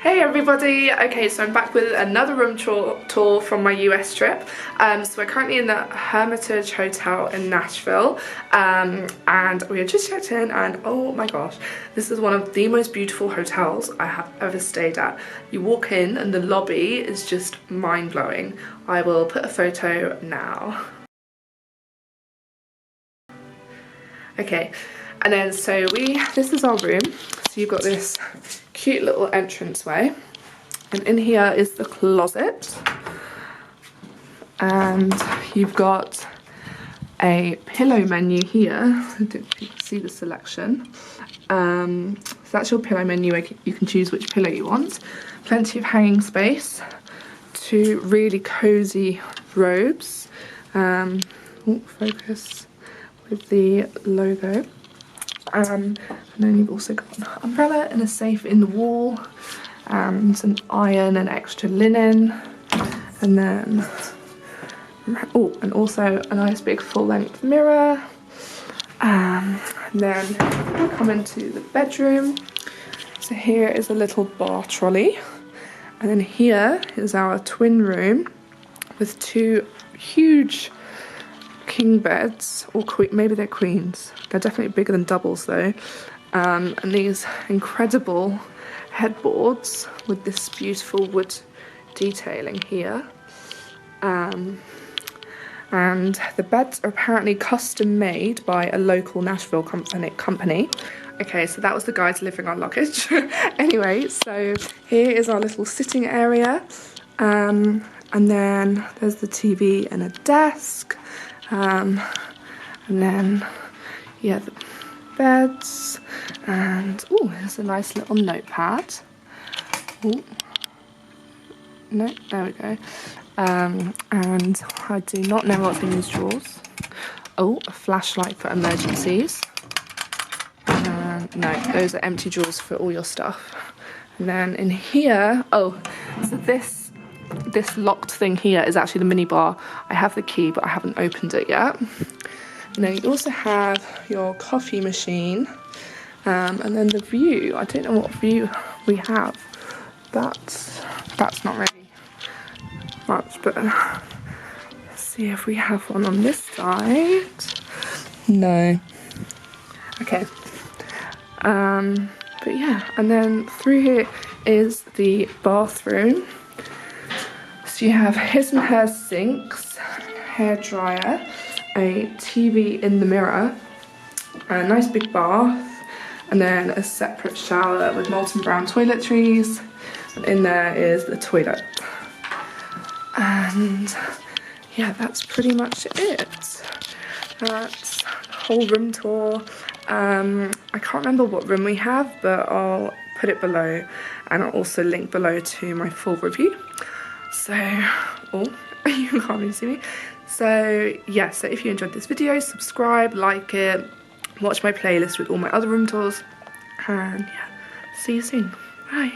Hey everybody! Okay, so I'm back with another room tour from my US trip. So we're currently in the Hermitage Hotel in Nashville, and we had just checked in, and oh my gosh, this is one of the most beautiful hotels I have ever stayed at. You walk in and the lobby is just mind-blowing. I will put a photo now. Okay, and then this is our room. So you've got this cute little entranceway, and in here is the closet, and you've got a pillow menu here. I don't know if you can see the selection. So that's your pillow menu. You can choose which pillow you want. Plenty of hanging space. Two really cozy robes. Focus with the logo. And then you've also got an umbrella and a safe in the wall, and an iron and extra linen, and then and also a nice big full-length mirror. And then we'll come into the bedroom. So here is a little bar trolley, and then here is our twin room with two huge king beds, or maybe they're queens. They're definitely bigger than doubles though. And these incredible headboards with this beautiful wood detailing here. And the beds are apparently custom made by a local Nashville company. Okay, so that was the guy delivering our luggage. Anyway, so here is our little sitting area. And then there's the TV and a desk. And then, yeah, the beds, and oh, there's a nice little notepad. Oh, no, there we go. And I do not know what's in these drawers. Oh, a flashlight for emergencies. No, those are empty drawers for all your stuff. And then in here, oh, so this locked thing here is actually the mini bar. I have the key, but I haven't opened it yet. And then you also have your coffee machine, and then the view. I don't know what view we have. That's not really much, but let's see if we have one on this side. No. Okay. But yeah, and then through here is the bathroom. So you have his and her sinks, hair dryer, a TV in the mirror, a nice big bath, and then a separate shower with molten brown toiletries. And in there is the toilet. And yeah, that's pretty much it. That's the whole room tour. I can't remember what room we have, but I'll put it below, and I'll also link below to my full review. So, oh, you can't really see me. So yeah, so if you enjoyed this video, subscribe, like it, watch my playlist with all my other room tours, and yeah, see you soon. Bye.